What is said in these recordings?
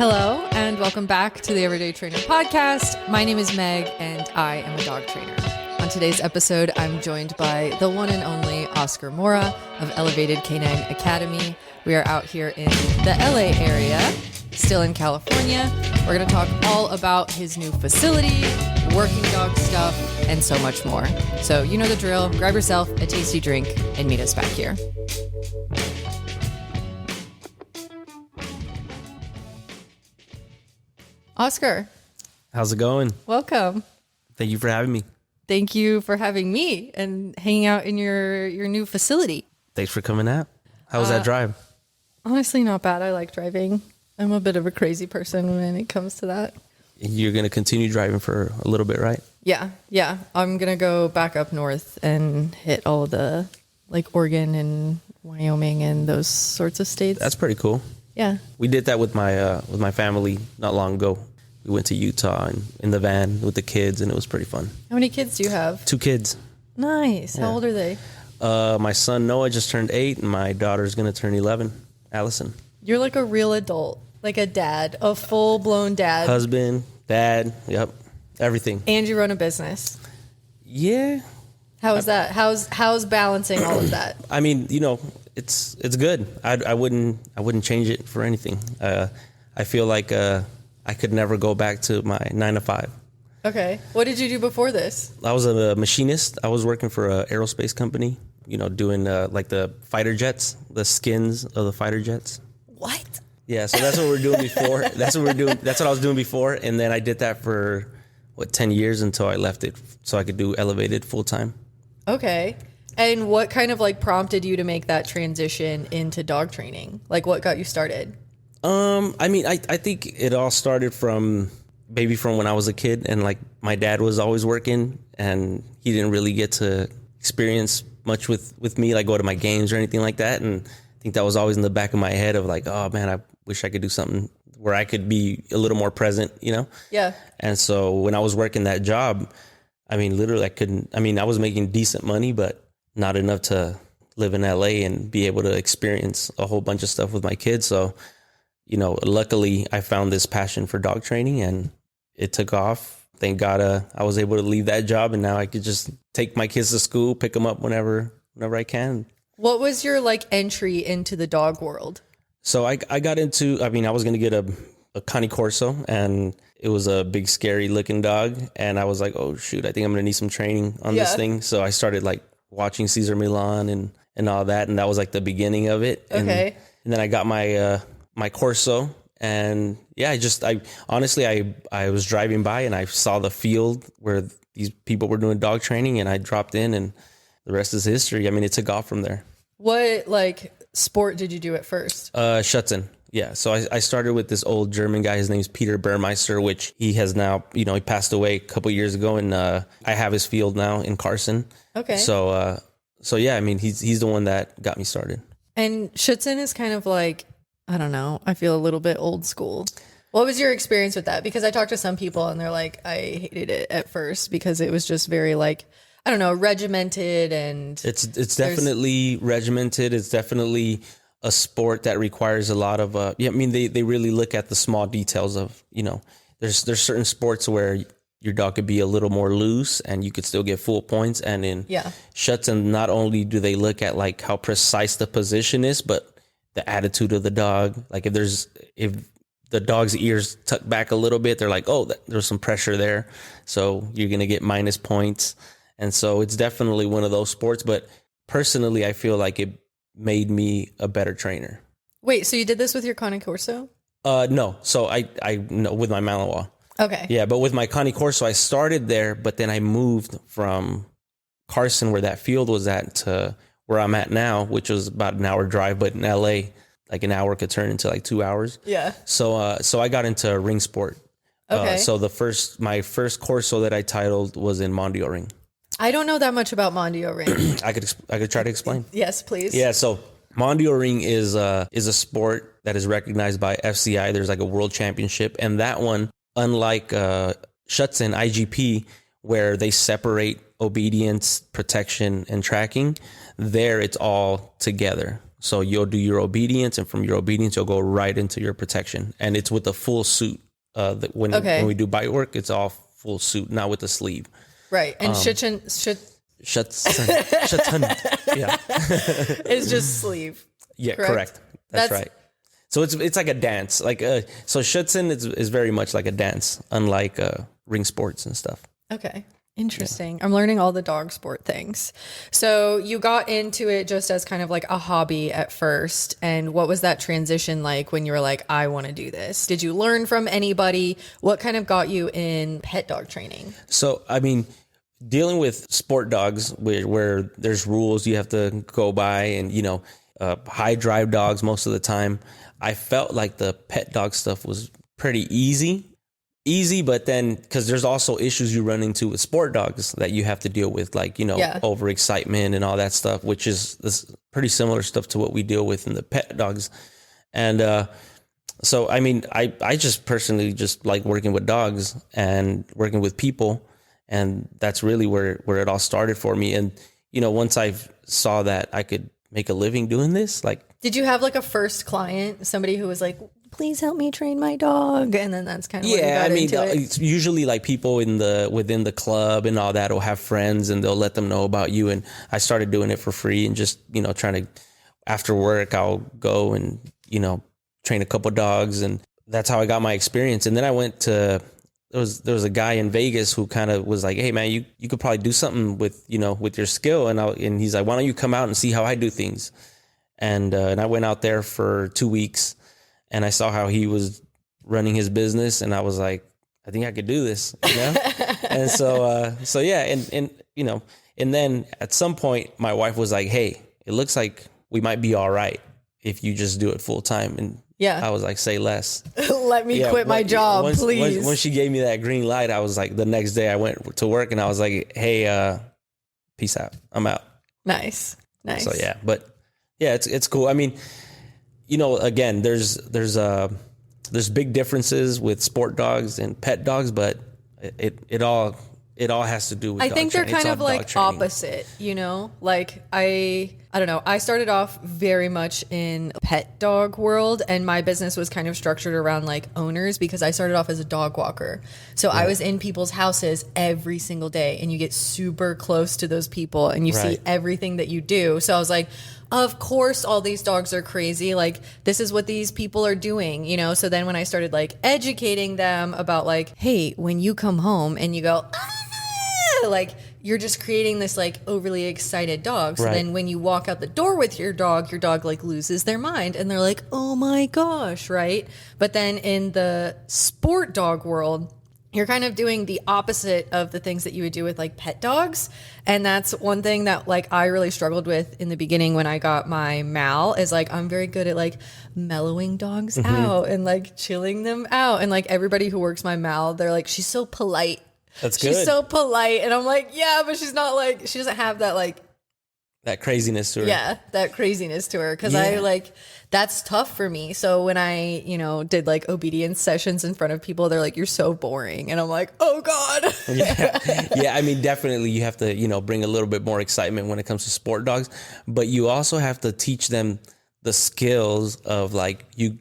Hello, and welcome back to the Everyday Trainer podcast. My name is Meg, and I am a dog trainer. On today's episode, I'm joined by the one and only Oscar Mora of Elevated Canine Academy. We are out here in the LA area, still in California. We're going to talk all about his new facility, working dog stuff, and so much more. So you know the drill. Grab yourself a tasty drink and meet us back here. Oscar. How's it going? Welcome. Thank you for having me. Thank you for having me and hanging out in your new facility. Thanks for coming out. How was that drive? Honestly, not bad. I like driving. I'm a bit of a crazy person when it comes to that. You're going to continue driving for a little bit, right? Yeah. I'm going to go back up north and hit all the like Oregon and Wyoming and those sorts of states. That's pretty cool. Yeah. We did that with my family not long ago. We went to Utah and in the van with the kids, and it was pretty fun. How many kids do you have? 2 kids. Nice. Yeah. How old are they? My son Noah just turned 8, and my daughter's going to turn 11, Allison. You're like a real adult, like a dad, a full-blown dad. Husband, dad, yep, everything. And you run a business. Yeah. How is that? How's balancing all of that? I mean, it's good. I wouldn't change it for anything. I feel like I could never go back to my 9 to 5. Okay. What did you do before this? I was a machinist. I was working for an aerospace company, doing like the fighter jets, the skins of the fighter jets. What? Yeah, so that's what we're doing before. That's what I was doing before. And then I did that for 10 years until I left it so I could do Elevated full time. Okay. And what kind of like prompted you to make that transition into dog training? Like what got you started? I mean, I think it all started from when I was a kid, and like my dad was always working and he didn't really get to experience much with me, like go to my games or anything like that. And I think that was always in the back of my head of like, oh man, I wish I could do something where I could be a little more present, Yeah. And so when I was working that job, I mean, literally I was making decent money, but not enough to live in LA and be able to experience a whole bunch of stuff with my kids. So luckily I found this passion for dog training and it took off. Thank God I was able to leave that job, and now I could just take my kids to school, pick them up whenever I can. What was your like entry into the dog world? So I got into, I was going to get a Cane Corso, and it was a big scary looking dog. And I was like, oh shoot, I think I'm going to need some training on this thing. So I started like watching Cesar Millan and all that. And that was like the beginning of it. Okay. And then I got my Corso, and yeah, I honestly was driving by and I saw the field where these people were doing dog training, and I dropped in, and the rest is history. I mean, it took off from there. What like sport did you do at first? Schutzhund. Yeah. So I started with this old German guy. His name's Peter Bearmeister, which he has now, he passed away a couple years ago, and I have his field now in Carson. Okay. So yeah, I mean, he's the one that got me started. And Schutzhund is kind of like, I don't know, I feel a little bit old school. What was your experience with that? Because I talked to some people and they're like, I hated it at first because it was just very like, I don't know, regimented, and it's definitely regimented. It's definitely a sport that requires a lot of, they really look at the small details of, there's certain sports where your dog could be a little more loose and you could still get full points. And in Schutzhund, not only do they look at like how precise the position is, but the attitude of the dog. Like if the dog's ears tuck back a little bit, they're like, oh, there's some pressure there, so you're going to get minus points. And so it's definitely one of those sports. But personally, I feel like it made me a better trainer. Wait, so you did this with your Cane Corso? No. So I no, with my Malinois. Okay. Yeah, but with my Cane Corso, I started there, but then I moved from Carson, where that field was at, to where I'm at now, which was about an hour drive, but in LA, like an hour could turn into like 2 hours. Yeah. So I got into ring sport. Okay. So my first Corso that I titled was in Mondioring. I don't know that much about Mondioring. I could try to explain. Yes, please. Yeah. So Mondioring is a sport that is recognized by FCI. There's like a world championship, and that one, unlike Schutzhund IGP, where they separate obedience, protection, and tracking, there it's all together. So you'll do your obedience, and from your obedience, you'll go right into your protection. And it's with a full suit. When we do bite work, it's all full suit, not with the sleeve. Right. And Schutzhund, yeah. Is just sleeve. Yeah, correct. That's right. So it's like a dance. So Schutzhund is very much like a dance, unlike ring sports and stuff. Okay. Interesting. Yeah. I'm learning all the dog sport things. So you got into it just as kind of like a hobby at first. And what was that transition like when you were like, I want to do this? Did you learn from anybody? What kind of got you in pet dog training? So, I mean, dealing with sport dogs where there's rules you have to go by and, high drive dogs most of the time, I felt like the pet dog stuff was pretty easy, but then because there's also issues you run into with sport dogs that you have to deal with, like, overexcitement and all that stuff, which is this pretty similar stuff to what we deal with in the pet dogs. And so, I mean, I just personally just like working with dogs and working with people. And that's really where it all started for me. And, once I saw that I could make a living doing this, like. Did you have like a first client, somebody who was like, please help me train my dog? And then that's kind of it's usually like people within the club and all that will have friends and they'll let them know about you. And I started doing it for free and just, trying to, after work, I'll go and, train a couple dogs. And that's how I got my experience. And then I went to, there was a guy in Vegas who kind of was like, hey man, you could probably do something with your skill. And he's like, why don't you come out and see how I do things? And I went out there for 2 weeks and I saw how he was running his business. And I was like, I think I could do this, And so yeah. And then at some point my wife was like, hey, it looks like we might be all right if you just do it full time. And I was like, say less. Let me quit my job, please. When she gave me that green light, I was like, the next day I went to work and I was like, hey, peace out. I'm out. Nice. So yeah, but yeah, it's cool. I mean, again, there's big differences with sport dogs and pet dogs, but it all has to do with. I think they're kind of like opposite, like I don't know. I started off very much in pet dog world and my business was kind of structured around like owners because I started off as a dog walker. So I was in people's houses every single day and you get super close to those people and you see everything that you do. So I was like, of course, all these dogs are crazy. Like, this is what these people are doing, So then when I started like educating them about like, hey, when you come home and you go, like, you're just creating this like overly excited dog. So then when you walk out the door with your dog like loses their mind and they're like, oh my gosh, right? But then in the sport dog world, you're kind of doing the opposite of the things that you would do with like pet dogs. And that's one thing that like I really struggled with in the beginning when I got my Mal is like, I'm very good at like mellowing dogs out and like chilling them out. And like everybody who works my Mal, they're like, she's so polite. That's good. She's so polite. And I'm like, yeah, but she's not like, she doesn't have that like. That craziness to her. Yeah, that craziness to her. Because I like, that's tough for me. So when I, did like obedience sessions in front of people, they're like, you're so boring. And I'm like, oh God. Yeah. I mean, definitely you have to, bring a little bit more excitement when it comes to sport dogs. But you also have to teach them the skills of like, you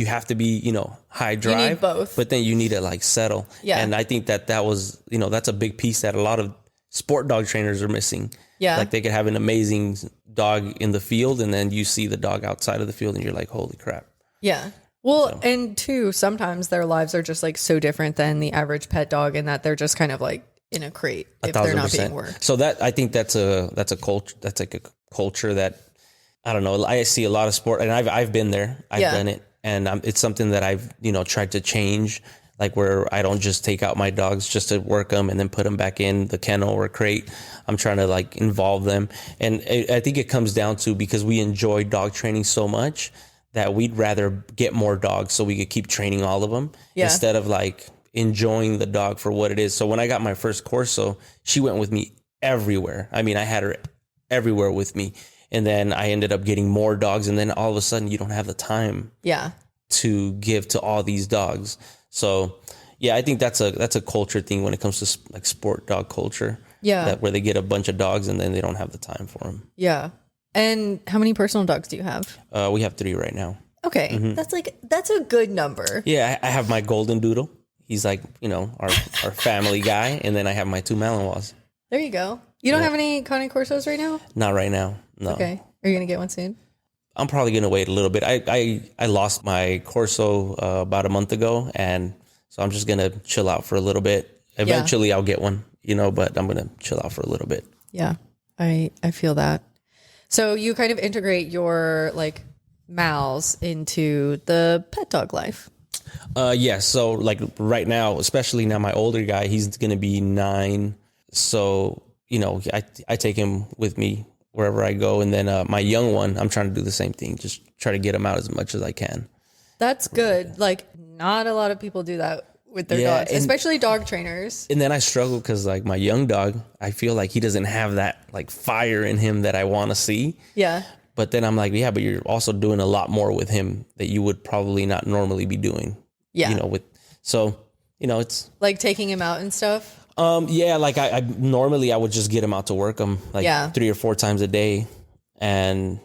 have to be, high drive. You need both. But then you need to like settle. Yeah. And I think that was, that's a big piece that a lot of sport dog trainers are missing. Yeah. Like they could have an amazing dog in the field and then you see the dog outside of the field and you're like, holy crap. Yeah. Well, and two, sometimes their lives are just like so different than the average pet dog in that they're just kind of like in a crate if they're not being worked. So that, I think that's a culture, that's like a culture that, I don't know. I see a lot of sport and I've been there. I've done it. And it's something that I've, tried to change, like where I don't just take out my dogs just to work them and then put them back in the kennel or crate. I'm trying to like involve them. And I think it comes down to because we enjoy dog training so much that we'd rather get more dogs so we could keep training all of them instead of like enjoying the dog for what it is. So when I got my first Corso, she went with me everywhere. I mean, I had her everywhere with me. And then I ended up getting more dogs. And then all of a sudden you don't have the time to give to all these dogs. So yeah, I think that's a culture thing when it comes to like sport dog culture. Yeah. Where they get a bunch of dogs and then they don't have the time for them. Yeah. And how many personal dogs do you have? We have 3 right now. Okay. That's a good number. Yeah, I have my golden doodle. He's like, our family guy. And then I have my 2 Malinois. There you go. You don't have any Cane Corsos right now? Not right now. No. Okay. Are you going to get one soon? I'm probably going to wait a little bit. I lost my Corso about a month ago. And so I'm just going to chill out for a little bit. Eventually I'll get one, but I'm going to chill out for a little bit. Yeah, I feel that. So you kind of integrate your like Mals into the pet dog life. Yeah. So like right now, especially now my older guy, he's going to be 9. So, I take him with me wherever I go. And then my young one, I'm trying to do the same thing. Just try to get him out as much as I can. That's good. Like not a lot of people do that with their dogs, especially dog trainers. And then I struggle because like my young dog, I feel like he doesn't have that like fire in him that I want to see. Yeah. But then I'm like, yeah, but you're also doing a lot more with him that you would probably not normally be doing. Yeah. It's like taking him out and stuff. Yeah, like I normally I would just get him out to work him like 3 or 4 times a day, and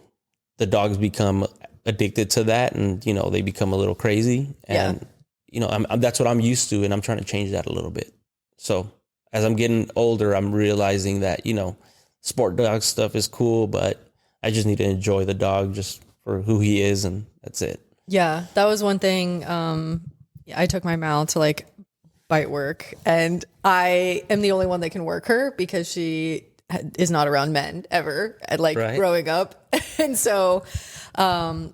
the dogs become addicted to that, and they become a little crazy, and that's what I'm used to, and I'm trying to change that a little bit. So as I'm getting older, I'm realizing that sport dog stuff is cool, but I just need to enjoy the dog just for who he is, and that's it. Yeah, that was one thing. I took my Mal to like bite work, and I am the only one that can work her because she is not around men ever, growing up. And so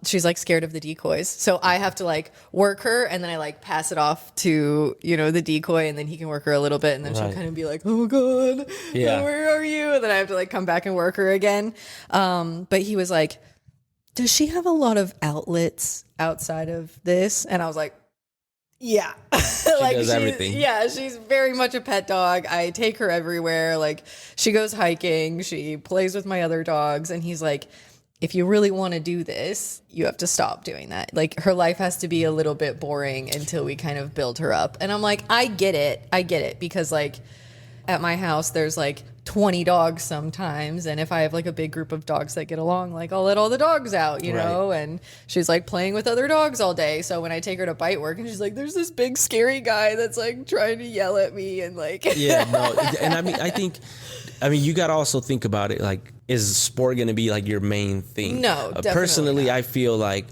she's like scared of the decoys. So I have to like work her, and then I like pass it off to, the decoy, and then he can work her a little bit. And then she'll kind of be like, oh God, where are you? And then I have to like come back and work her again. But he was like, does she have a lot of outlets outside of this? And I was like, yeah. She does everything. Yeah, she's very much a pet dog. I take her everywhere. Like she goes hiking, she plays with my other dogs, and he's like, if you really want to do this, you have to stop doing that. Like her life has to be a little bit boring until we kind of build her up. And I'm like, I get it because like at my house there's like 20 dogs sometimes, and if I have like a big group of dogs that get along, like I'll let all the dogs out, and she's like playing with other dogs all day. So when I take her to bite work, and she's like, there's this big scary guy that's like trying to yell at me, and like and I think you got to also think about it, like, is sport going to be like your main thing? No, definitely personally not. I feel like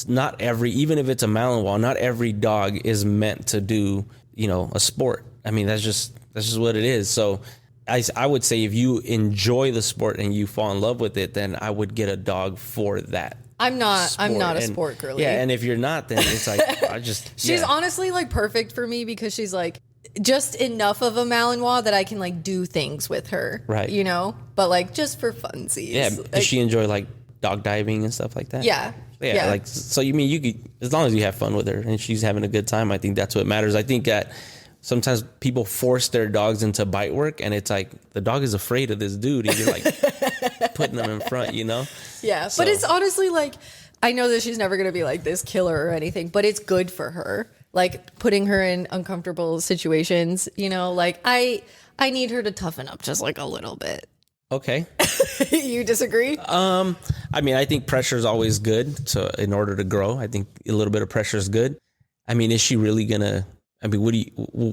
not every, even if it's a Malinois, not every dog is meant to do a sport. I mean, that's just what it is. So I would say if you enjoy the sport and you fall in love with it, then I would get a dog for that. I'm not a sport girly. Yeah, and if you're not, then it's like she's honestly like perfect for me because she's like just enough of a Malinois that I can like do things with her. Right. But like just for funsies. Yeah. Like, does she enjoy like dog diving and stuff like that? Yeah. Yeah. Like, so you mean you could, as long as you have fun with her and she's having a good time, I think that's what matters. I think that sometimes people force their dogs into bite work, and it's like the dog is afraid of this dude, and you're like putting them in front, Yeah, so. But it's honestly like, I know that she's never going to be like this killer or anything, but it's good for her. Like putting her in uncomfortable situations, like I need her to toughen up just like a little bit. Okay. You disagree? I think pressure is always good. So in order to grow, I think a little bit of pressure is good. I mean, is she really gonna? I mean,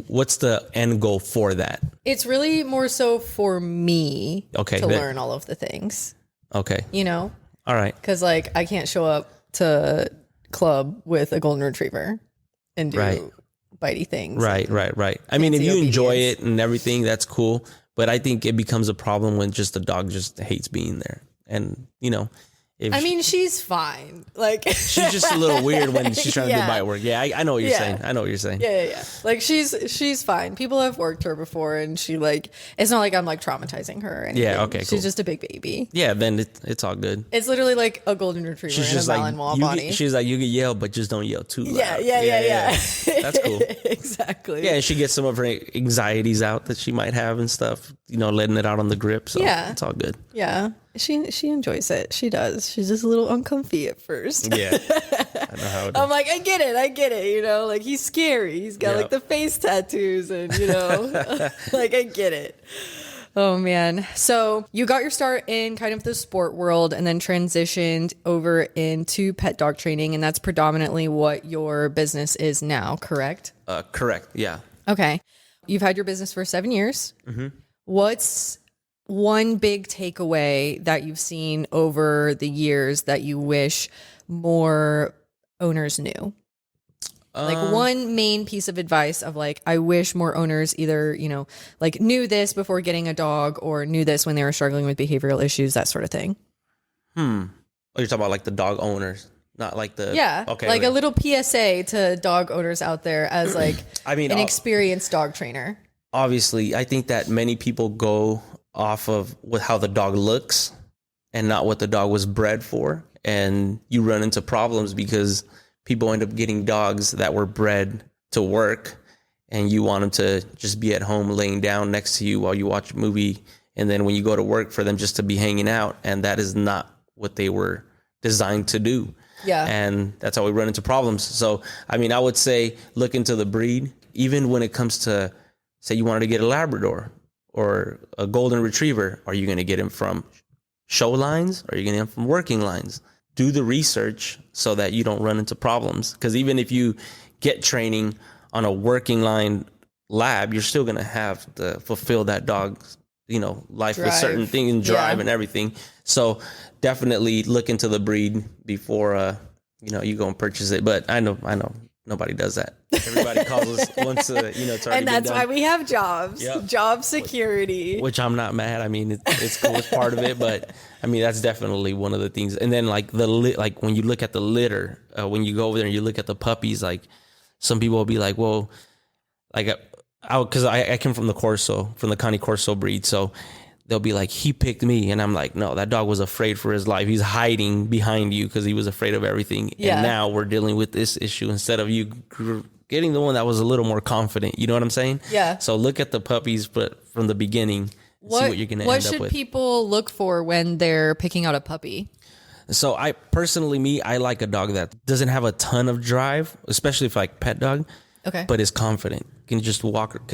what's the end goal for that? It's really more so for me to learn all of the things. Okay. All right. Because like I can't show up to club with a golden retriever and do bitey things. Right. I mean, if you enjoy it and everything, that's cool. But I think it becomes a problem when just the dog just hates being there. And, she's fine. Like she's just a little weird when she's trying to do bite work. Yeah, I know what you're saying. I know what you're saying. Yeah. Like she's fine. People have worked her before, and she like, it's not like I'm like traumatizing her or anything. Yeah, okay, cool. She's just a big baby. Yeah, then it's all good. It's literally like a golden retriever in a Malinois body. She's like, you can yell, but just don't yell too loud. Yeah. That's cool. Exactly. Yeah, and she gets some of her anxieties out that she might have and stuff, letting it out on the grip. So it's all good. Yeah. She enjoys it. She does. She's just a little uncomfy at first. Yeah. I know how it is. I'm like, I get it. Like he's scary. He's got like the face tattoos and, like I get it. Oh man. So you got your start in kind of the sport world and then transitioned over into pet dog training. And that's predominantly what your business is now, correct? Correct. Yeah. Okay. You've had your business for 7 years. Mm-hmm. What's one big takeaway that you've seen over the years that you wish more owners knew? Like one main piece of advice of like, I wish more owners either, like knew this before getting a dog or knew this when they were struggling with behavioral issues, that sort of thing. Oh, you're talking about like the dog owners, not like the... Yeah. Okay. Like a little PSA to dog owners out there as like I mean, an experienced dog trainer. Obviously, I think that many people go off of with how the dog looks and not what the dog was bred for. And you run into problems because people end up getting dogs that were bred to work, and you want them to just be at home laying down next to you while you watch a movie. And then when you go to work, for them just to be hanging out. And that is not what they were designed to do. Yeah. And that's how we run into problems. So, I mean, I would say look into the breed, even when it comes to, say you wanted to get a Labrador or a golden retriever. Are you going to get him from show lines? Or are you going to get him from working lines? Do the research so that you don't run into problems. Because even if you get training on a working line lab, you're still going to have to fulfill that dog's, life with certain things and drive and everything. So definitely look into the breed before, you go and purchase it. But I know nobody does that. Everybody calls us once, it's already And that's been why done. we have jobs, job security. Which I'm not mad. I mean, it's cool. It's part of it, but I mean, that's definitely one of the things. And then like like when you look at the litter, when you go over there and you look at the puppies, like some people will be like, well, like, cause I came from the Connie Corso breed. So they'll be like, he picked me. And I'm like, no, that dog was afraid for his life. He's hiding behind you because he was afraid of everything. Yeah. And now we're dealing with this issue instead of you getting the one that was a little more confident. You know what I'm saying? Yeah. So look at the puppies, but from the beginning, see what you're going to end up with. What should people look for when they're picking out a puppy? So I personally, I like a dog that doesn't have a ton of drive, especially if like pet dog. Okay. But is confident, can just walk,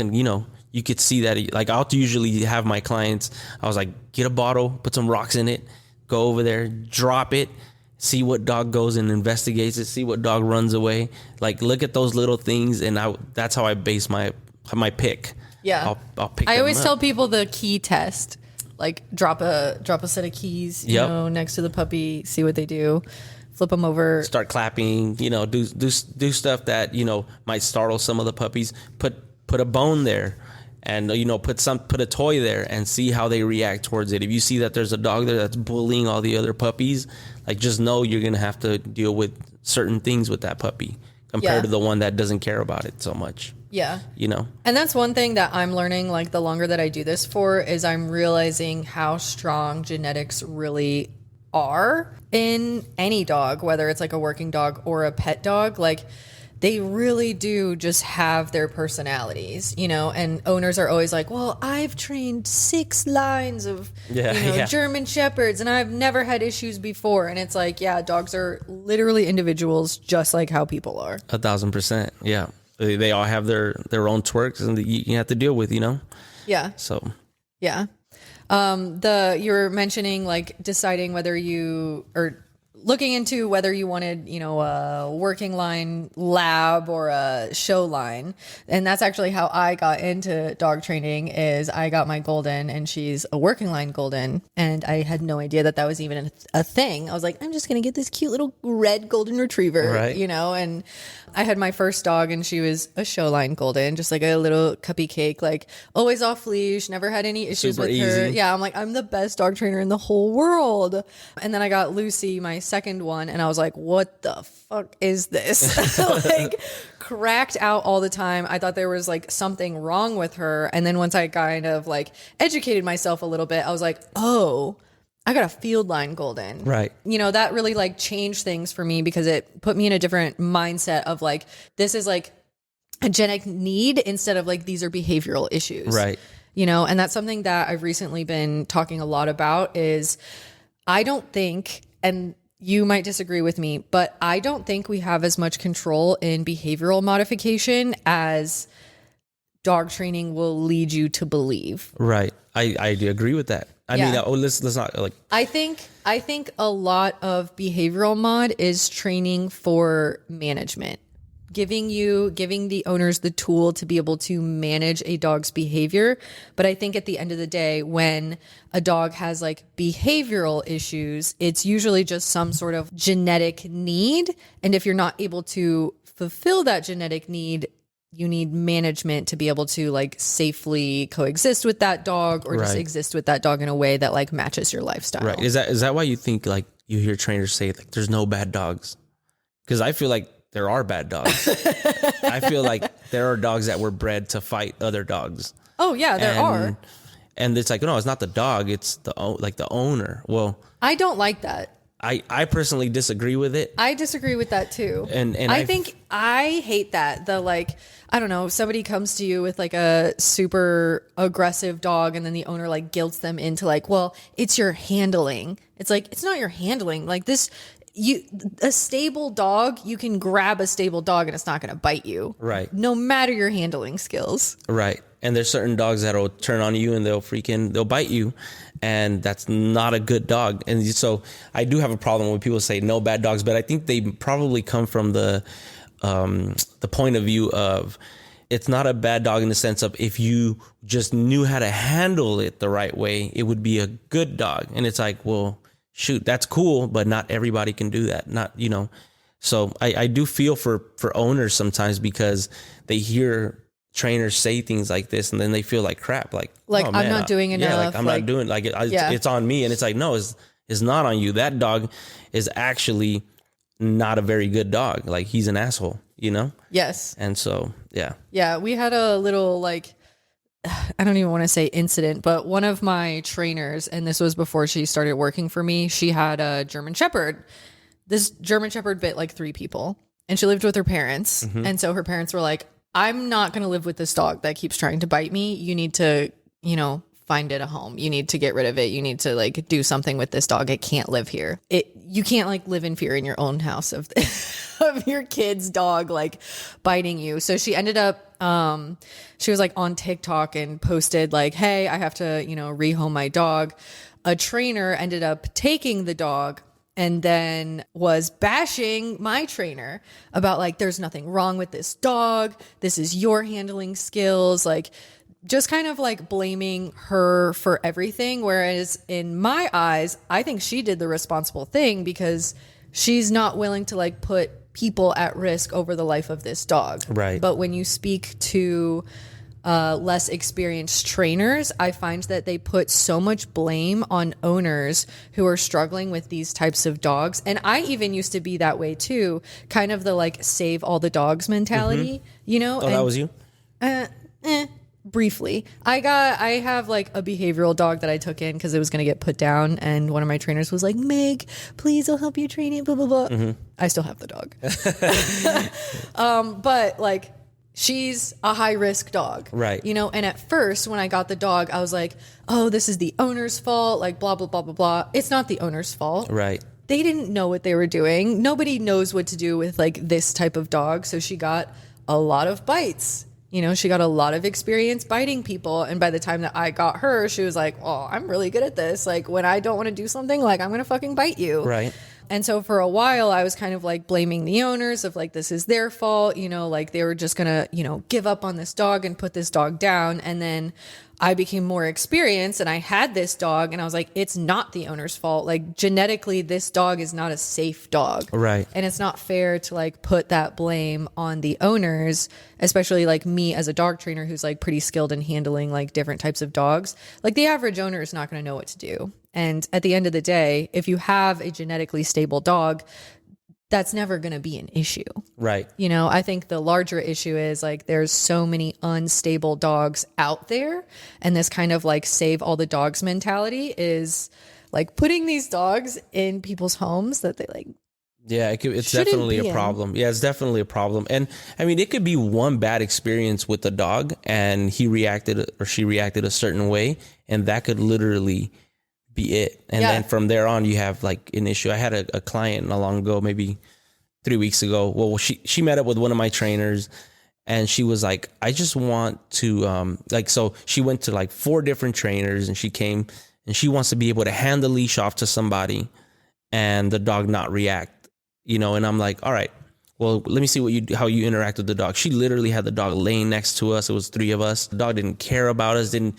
you could see that. Like I'll usually have my clients, I was like, get a bottle, put some rocks in it, go over there, drop it, see what dog goes and investigates it, see what dog runs away. Like look at those little things, and that's how I base my pick. Yeah. I'll pick. I always tell people the key test. Like drop a set of keys, next to the puppy, see what they do. Flip them over. Start clapping, do stuff that, might startle some of the puppies. Put a bone there and, put a toy there and see how they react towards it. If you see that there's a dog there that's bullying all the other puppies, like just know you're going to have to deal with certain things with that puppy compared to the one that doesn't care about it so much. Yeah. And that's one thing that I'm learning, like the longer that I do this for, is I'm realizing how strong genetics really are in any dog, whether it's like a working dog or a pet dog. Like they really do just have their personalities, and owners are always like, well, I've trained 6 lines of German Shepherds and I've never had issues before. And it's like, yeah, dogs are literally individuals just like how people are. 1,000%. Yeah. They all have their own twerks and you have to deal with, Yeah. So. Yeah. You're mentioning like deciding whether you or looking into whether you wanted, a working line lab or a show line. And that's actually how I got into dog training. Is I got my golden and she's a working line golden. And I had no idea that was even a thing. I was like, I'm just going to get this cute little red golden retriever, and I had my first dog and she was a show line golden, just like a little cupcake, like always off leash, never had any issues with her. Yeah. I'm like, I'm the best dog trainer in the whole world. And then I got Lucy, my second one, and I was like, what the fuck is this? Like cracked out all the time. I thought there was like something wrong with her. And then once I kind of like educated myself a little bit, I was like, oh, I got a field line golden. Right. That really like changed things for me because it put me in a different mindset of like, this is like a genetic need instead of like, these are behavioral issues. Right. And that's something that I've recently been talking a lot about is I don't think, and you might disagree with me, but I don't think we have as much control in behavioral modification as dog training will lead you to believe. Right. I do agree with that. I mean, let's not like. I think a lot of behavioral mod is training for management, giving the owners the tool to be able to manage a dog's behavior. But I think at the end of the day, when a dog has like behavioral issues, it's usually just some sort of genetic need. And if you're not able to fulfill that genetic need, you need management to be able to like safely coexist with that dog or just exist with that dog in a way that like matches your lifestyle. Right. Is that why you think like you hear trainers say like there's no bad dogs? Because I feel like there are bad dogs. I feel like there are dogs that were bred to fight other dogs. Oh yeah, there are. And it's like, no, it's not the dog. It's the owner. Well, I don't like that. I personally disagree with it. I disagree with that too. And I think I hate that. The like, I don't know, somebody comes to you with like a super aggressive dog and then the owner like guilts them into like, well, it's your handling. It's like, it's not your handling. Like a stable dog, you can grab a stable dog and it's not going to bite you. Right. No matter your handling skills. Right. And there's certain dogs that'll turn on you and they'll bite you. And that's not a good dog. And so I do have a problem when people say no bad dogs, but I think they probably come from the point of view of it's not a bad dog in the sense of if you just knew how to handle it the right way, it would be a good dog. And it's like, well, shoot, that's cool, but not everybody can do that. Not, so I do feel for owners sometimes because they hear trainers say things like this and then they feel like crap. Like oh, I'm man, not doing enough. Yeah, like I'm not doing it's on me. And it's like, no, it's not on you. That dog is actually not a very good dog. Like he's an asshole, Yes. And so, yeah. Yeah. We had a little like, I don't even want to say incident, but one of my trainers, and this was before she started working for me, she had a German Shepherd. This German Shepherd bit like 3 people and she lived with her parents. Mm-hmm. And so her parents were like, I'm not going to live with this dog that keeps trying to bite me. You need to, find it a home. You need to get rid of it. You need to like do something with this dog. It can't live here. You can't like live in fear in your own house of of your kid's dog like biting you. So she ended up she was like on TikTok and posted like, hey, I have to, rehome my dog. A trainer ended up taking the dog and then was bashing my trainer about like, there's nothing wrong with this dog. This is your handling skills. Like just kind of like blaming her for everything. Whereas in my eyes, I think she did the responsible thing because she's not willing to like put people at risk over the life of this dog. Right. But when you speak to less experienced trainers, I find that they put so much blame on owners who are struggling with these types of dogs. And I even used to be that way too, kind of the like save all the dogs mentality, Oh, that was you? Briefly. I have like a behavioral dog that I took in because it was going to get put down. And one of my trainers was like, Meg, please, I'll help you train it, blah, blah, blah. Mm-hmm. I still have the dog. But like, she's a high risk dog. Right. And at first when I got the dog, I was like, oh, this is the owner's fault. Like blah, blah, blah, blah, blah. It's not the owner's fault. Right. They didn't know what they were doing. Nobody knows what to do with like this type of dog. So she got a lot of bites. She got a lot of experience biting people. And by the time that I got her, she was like, oh, I'm really good at this. Like when I don't want to do something, like I'm going to fucking bite you. Right. And so for a while I was kind of like blaming the owners of like, this is their fault, like they were just going to, give up on this dog and put this dog down. And then I became more experienced and I had this dog and I was like, it's not the owner's fault. Like genetically, this dog is not a safe dog. Right. And it's not fair to like put that blame on the owners, especially like me as a dog trainer who's like pretty skilled in handling like different types of dogs. Like the average owner is not going to know what to do. And at the end of the day, if you have a genetically stable dog, that's never going to be an issue. Right. I think the larger issue is like there's so many unstable dogs out there. And this kind of like save all the dogs mentality is like putting these dogs in people's homes that they like. Yeah, it's definitely a problem. Yeah, it's definitely a problem. And I mean, it could be one bad experience with the dog and he reacted or she reacted a certain way. And that could literally be it. And then from there on, you have like an issue. I had a client not long ago, maybe 3 weeks ago. Well, she met up with one of my trainers And she was like, I just want to, so she went to like 4 different trainers, and she came and she wants to be able to hand the leash off to somebody and the dog not react, and I'm like, all right, well, let me see how you interact with the dog. She literally had the dog laying next to us. It was 3 of us. The dog didn't care about us. And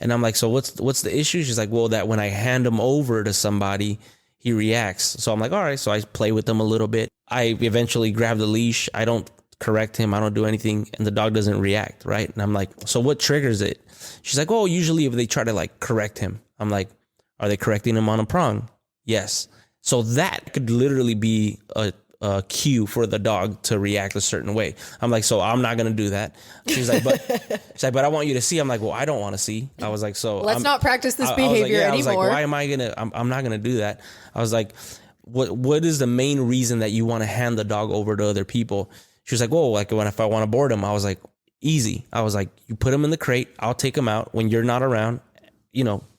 I'm like, so what's the issue? She's like, well, that when I hand him over to somebody, he reacts. So I'm like, all right. So I play with him a little bit. I eventually grab the leash. I don't correct him. I don't do anything. And the dog doesn't react. Right. And I'm like, so what triggers it? She's like, oh, usually if they try to like correct him. I'm like, are they correcting him on a prong? Yes. So that could literally be a cue for the dog to react a certain way. I'm like, so I'm not going to do that. She's like, but I want you to see. I'm like, well, I don't want to see. I was like, so let's not practice this behavior anymore. I was like, why am I I'm not going to do that. I was like, what is the main reason that you want to hand the dog over to other people? She was like, oh, like if I want to board him. I was like, easy. I was like, you put him in the crate. I'll take him out when you're not around,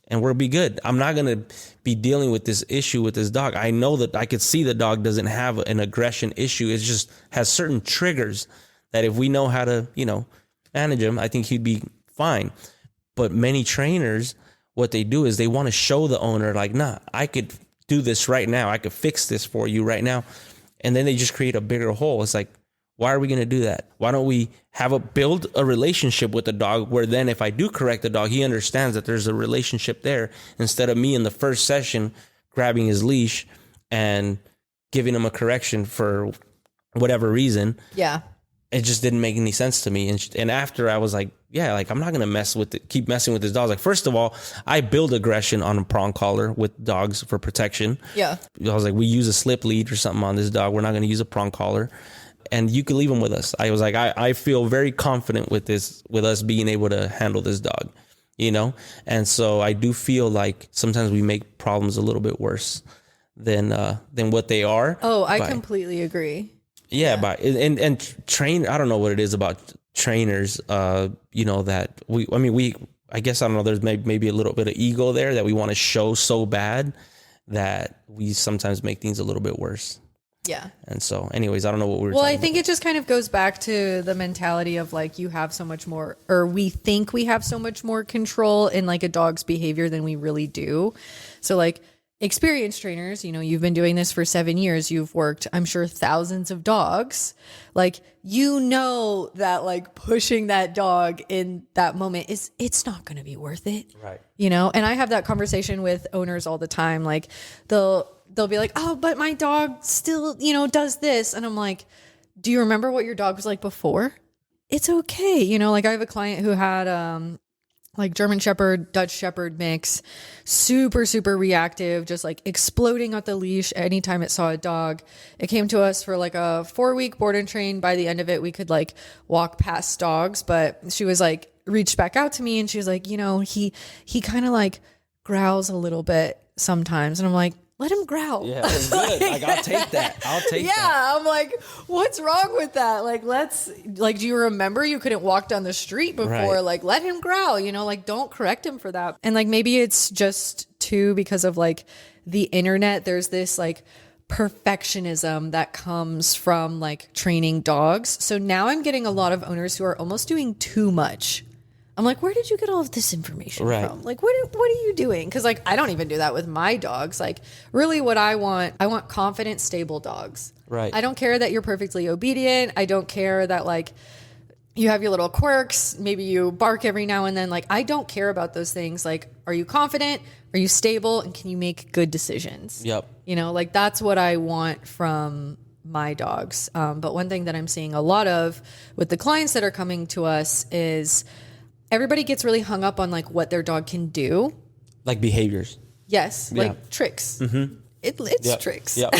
and we'll be good. I'm not going to be dealing with this issue with this dog. I know that I could see the dog doesn't have an aggression issue. It just has certain triggers that if we know how to, manage him, I think he'd be fine. But many trainers, what they do is they want to show the owner like, nah, I could do this right now. I could fix this for you right now. And then they just create a bigger hole. It's like, why are we going to do that? Why don't we build a relationship with the dog where then if I do correct the dog, he understands that there's a relationship there, instead of me in the first session grabbing his leash and giving him a correction for whatever reason. Yeah. It just didn't make any sense to me. And after I was like, yeah, like I'm not going to keep messing with this dog. Like, first of all, I build aggression on a prong collar with dogs for protection. Yeah. I was like, we use a slip lead or something on this dog. We're not going to use a prong collar. And you can leave him with us. I was like, I feel very confident with us being able to handle this dog, And so I do feel like sometimes we make problems a little bit worse than what they are. Oh, I completely agree. Yeah. And train, I don't know what it is about trainers, that I guess, I don't know, there's maybe a little bit of ego there that we want to show so bad that we sometimes make things a little bit worse. Yeah. And so anyways, I don't know what we were talking about. Well, I think it just kind of goes back to the mentality of like, you have so much more, or we think we have so much more control in like a dog's behavior than we really do. So like experienced trainers, you've been doing this for 7 years. You've worked, I'm sure, thousands of dogs. Like, that like pushing that dog in that moment it's not going to be worth it. Right. And I have that conversation with owners all the time. Like they'll be like, oh, but my dog still, does this. And I'm like, do you remember what your dog was like before? It's okay. Like I have a client who had, like German Shepherd, Dutch Shepherd mix, super, super reactive, just like exploding at the leash anytime it saw a dog. It came to us for like a 4-week board and train. By the end of it, we could like walk past dogs, but she was like, reached back out to me and she was like, he kind of like growls a little bit sometimes. And I'm like, let him growl. Yeah, that's good. Like, I'll take that. that. Yeah, I'm like, what's wrong with that? Like, do you remember you couldn't walk down the street before? Right. Like, let him growl, like, don't correct him for that. And like, maybe it's just too, because of like the internet, there's this like perfectionism that comes from like training dogs. So now I'm getting a lot of owners who are almost doing too much. I'm like, where did you get all of this information from? Like, what are you doing? Because like, I don't even do that with my dogs. Like, really what I want confident, stable dogs. Right. I don't care that you're perfectly obedient. I don't care that like you have your little quirks. Maybe you bark every now and then. Like, I don't care about those things. Like, are you confident? Are you stable? And can you make good decisions? Yep. Like that's what I want from my dogs. But one thing that I'm seeing a lot of with the clients that are coming to us is everybody gets really hung up on like what their dog can do. Like behaviors. Yes. Yeah. Like tricks. Mm-hmm. It's tricks. Yep.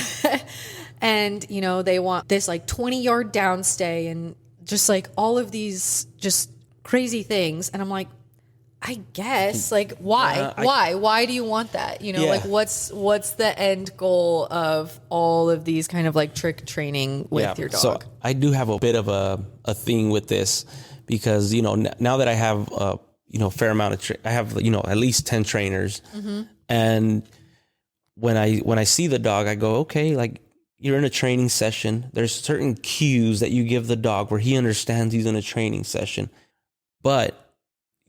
And, they want this like 20-yard downstay and just like all of these just crazy things. And I'm like, I guess, like, why? Why do you want that? Like what's the end goal of all of these kind of like trick training with your dog? So I do have a bit of a thing with this. Because, now that I have, fair amount of, I have, at least 10 trainers. Mm-hmm. And when I see the dog, I go, okay, like, you're in a training session. There's certain cues that you give the dog where he understands he's in a training session, but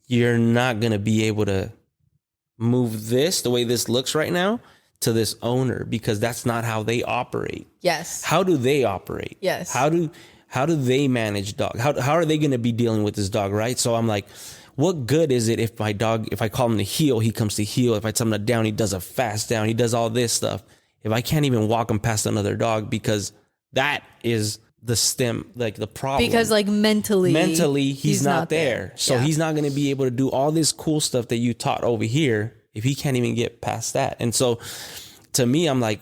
you're not going to be able to move this the way this looks right now to this owner, because that's not how they operate. Yes. How do they operate? Yes. How do they manage dog? How are they going to be dealing with this dog, right? So I'm like, what good is it if my dog, if I call him to heel, he comes to heel. If I tell him to down, he does a fast down. He does all this stuff. If I can't even walk him past another dog, because that is the stem, like the problem. Because like mentally he's not there. So he's not going to be able to do all this cool stuff that you taught over here if he can't even get past that. And so to me, I'm like,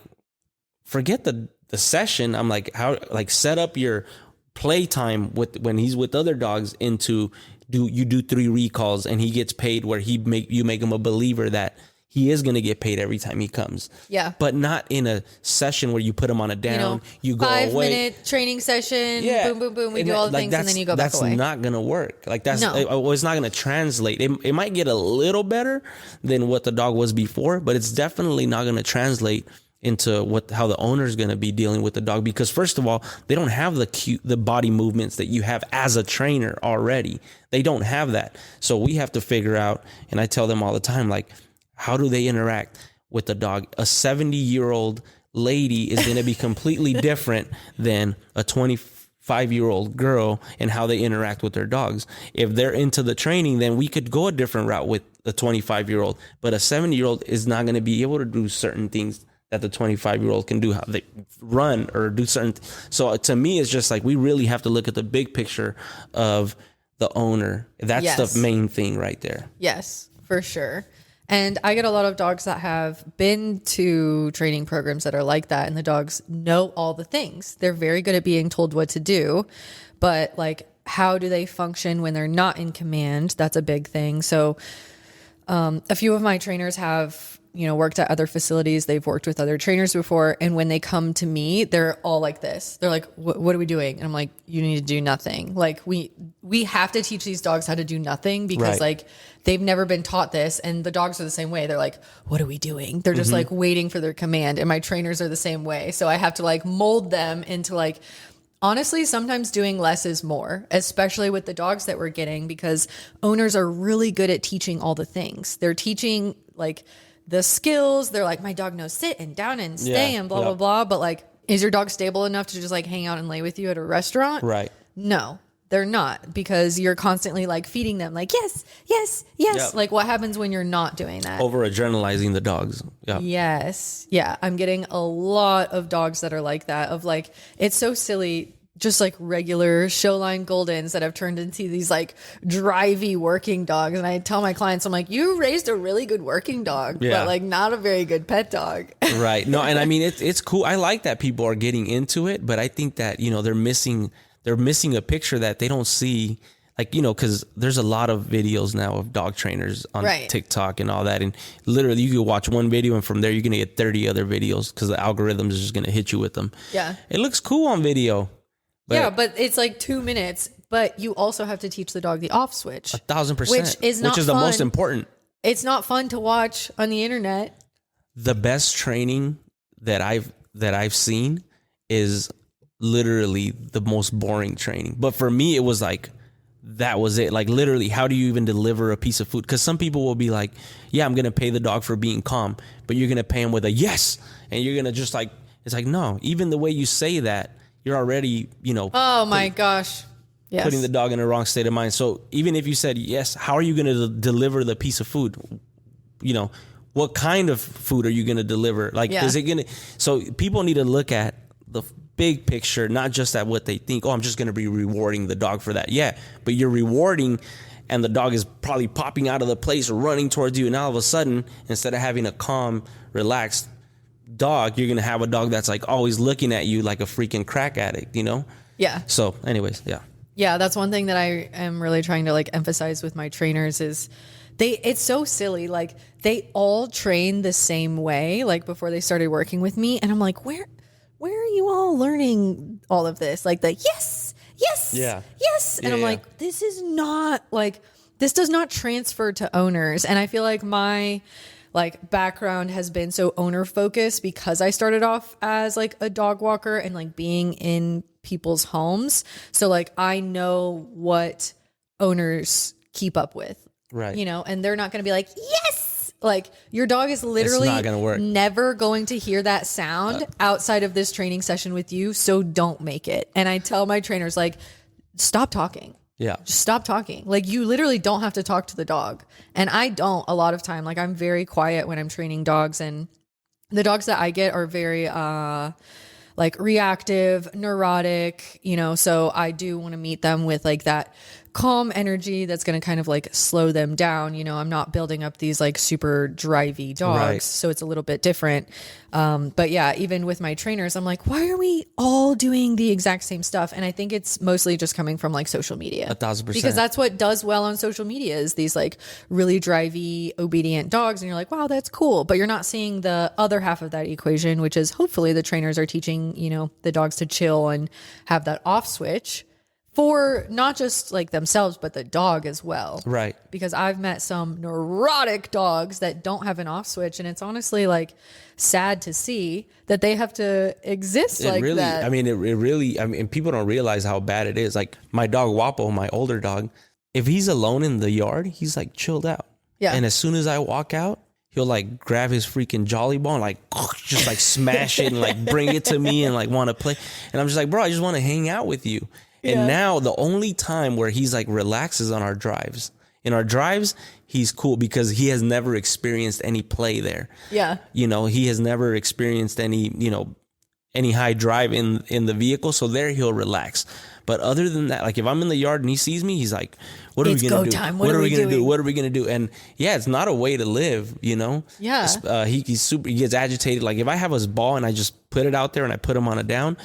forget the session. I'm like, how, like, set up your playtime with when he's with other dogs into do 3 recalls and he gets paid, where you make him a believer that he is going to get paid every time he comes. Yeah. But not in a session where you put him on a down, you go 5-minute training session, boom, boom, boom. We do all the things and then you go back away. That's not going to work. Like it's not going to translate. It might get a little better than what the dog was before, but it's definitely not going to translate into how the owner is going to be dealing with the dog, because first of all, they don't have the body movements that you have as a trainer already. They don't have that. So we have to figure out, and I tell them all the time, like, how do they interact with the dog? A 70-year-old lady is going to be completely different than a 25-year-old girl and how they interact with their dogs. If they're into the training, then we could go a different route with the 25-year-old, but a 70-year-old is not going to be able to do certain things that the 25-year-old can do, how they run or do certain. So to me, it's just like, we really have to look at the big picture of the owner. That's the main thing right there. Yes, for sure. And I get a lot of dogs that have been to training programs that are like that, and the dogs know all the things. They're very good at being told what to do, but like, how do they function when they're not in command? That's a big thing. So a few of my trainers have, worked at other facilities. They've worked with other trainers before. And when they come to me, they're all like this. They're like, what are we doing? And I'm like, you need to do nothing. Like we have to teach these dogs how to do nothing, because like they've never been taught this. And the dogs are the same way. They're like, what are we doing? They're just like waiting for their command. And my trainers are the same way. So I have to like mold them into like, honestly, sometimes doing less is more, especially with the dogs that we're getting, because owners are really good at teaching all the things. They're teaching like the skills. They're like, my dog knows sit and down and stay and blah, blah, blah. But like, is your dog stable enough to just like hang out and lay with you at a restaurant? Right. No, they're not, because you're constantly like feeding them like, yes, yes, yes. Yep. Like, what happens when you're not doing that? Over adrenalizing the dogs. Yep. Yes. Yeah. I'm getting a lot of dogs that are like that, of like, it's so silly. Just like regular showline Goldens that have turned into these like drivey working dogs. And I tell my clients, I'm like, you raised a really good working dog, but like not a very good pet dog. Right. No, and I mean, it's cool. I like that people are getting into it, but I think that, they're missing a picture that they don't see. Like, because there's a lot of videos now of dog trainers on TikTok and all that. And literally you could watch one video and from there, you're going to get 30 other videos, because the algorithm is just going to hit you with them. Yeah. It looks cool on video. But it's like 2 minutes, but you also have to teach the dog the off switch. 1,000%. Which is the most important. It's not fun to watch on the internet. The best training that I've seen is literally the most boring training. But for me, it was like, that was it. Like, literally, how do you even deliver a piece of food? Because some people will be like, yeah, I'm going to pay the dog for being calm, but you're going to pay him with a yes. And you're going to just like, it's like, no, even the way you say that, you're already, oh my gosh. Yes. Putting the dog in the wrong state of mind. So even if you said yes, how are you going to deliver the piece of food? What kind of food are you going to deliver? Like, is it going to, so people need to look at the big picture, not just at what they think. Oh, I'm just going to be rewarding the dog for that. Yeah. But you're rewarding, and the dog is probably popping out of the place or running towards you. And all of a sudden, instead of having a calm, relaxed dog, you're gonna have a dog that's like always looking at you like a freaking crack addict, Yeah. So anyways, yeah, that's one thing that I am really trying to like emphasize with my trainers is it's so silly. Like, they all train the same way, like before they started working with me, and I'm like, where are you all learning all of this? Like the yes, and I'm like, this does not transfer to owners. And I feel like like background has been so owner focused because I started off as like a dog walker and like being in people's homes. So like I know what owners keep up with, right? You know, and they're not going to be like, yes, like your dog is literally not gonna work. never going to hear that sound outside of this training session with you. So don't make it. And I tell my trainers like, stop talking. Yeah. Just stop talking. Like you literally don't have to talk to the dog. And I don't a lot of time. Like I'm very quiet when I'm training dogs, and the dogs that I get are very like reactive, neurotic, you know, so I do want to meet them with like that calm energy that's going to kind of like slow them down. You know, I'm not building up these like super drivey dogs. Right. So it's a little bit different. But yeah, even with my trainers, I'm like, why are we all doing the exact same stuff? And I think it's mostly just coming from like social media. 1,000%. Because that's what does well on social media is these like really drivey, obedient dogs. And you're like, wow, that's cool. But you're not seeing the other half of that equation, which is hopefully the trainers are teaching, you know, the dogs to chill and have that off switch for not just like themselves, but the dog as well. Right. Because I've met some neurotic dogs that don't have an off switch. And it's honestly like sad to see that they have to exist like really, that. I mean, it really, I mean, people don't realize how bad it is. Like my dog Wapo, my older dog, if he's alone in the yard, he's like chilled out. Yeah. And as soon as I walk out, he'll like grab his freaking jolly ball and like just like smash it and like bring it to me and like want to play. And I'm just like, bro, I just want to hang out with you. And now the only time where he's like relaxes on our drives. In our drives, he's cool because he has never experienced any play there. Yeah. You know, he has never experienced any, you know, any high drive in the vehicle. So there he'll relax. But other than that, like if I'm in the yard and he sees me, he's like, what are we going to do? Time. What are we going to do? What are we going to do? And yeah, it's not a way to live, you know? Yeah. He gets agitated. Like if I have his ball and I just put it out there and I put him on a down,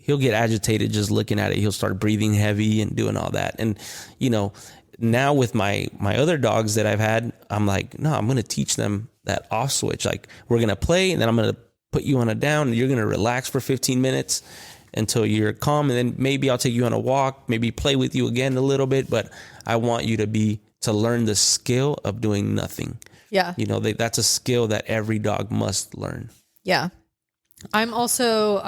he'll get agitated just looking at it. He'll start breathing heavy and doing all that. And, you know, now with my other dogs that I've had, I'm like, no, I'm going to teach them that off switch. Like we're going to play and then I'm going to put you on a down and you're going to relax for 15 minutes until you're calm. And then maybe I'll take you on a walk, maybe play with you again a little bit. But I want you to learn the skill of doing nothing. Yeah. You know, that's a skill that every dog must learn. Yeah. I'm also,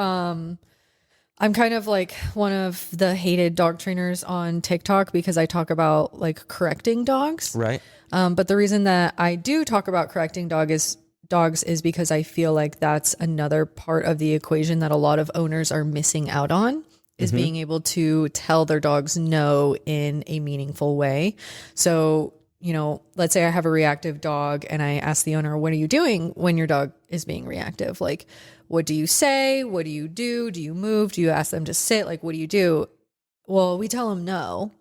I'm kind of like one of the hated dog trainers on TikTok because I talk about like correcting dogs. Right. But the reason that I do talk about correcting dogs is because I feel like that's another part of the equation that a lot of owners are missing out on is being able to tell their dogs no in a meaningful way. So, you know, let's say I have a reactive dog and I ask the owner, what are you doing when your dog is being reactive? Like, what do you say? What do you do? Do you move? Do you ask them to sit? Like, what do you do? Well, we tell them no.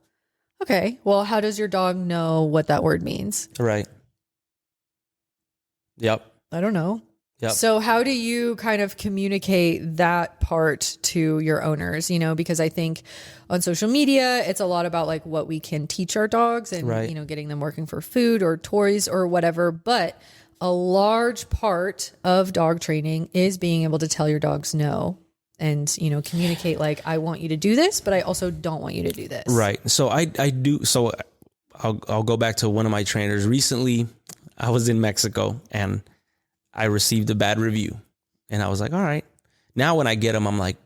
Okay. Well, how does your dog know what that word means? Right. Yep. I don't know. Yep. So how do you kind of communicate that part to your owners? You know, because I think on social media, it's a lot about like what we can teach our dogs and, right. you know, getting them working for food or toys or whatever. But a large part of dog training is being able to tell your dogs no and, you know, communicate like, I want you to do this, but I also don't want you to do this. Right. So I do. So I'll go back to one of my trainers. Recently, I was in Mexico and I received a bad review and I was like, all right, now when I get them, I'm like,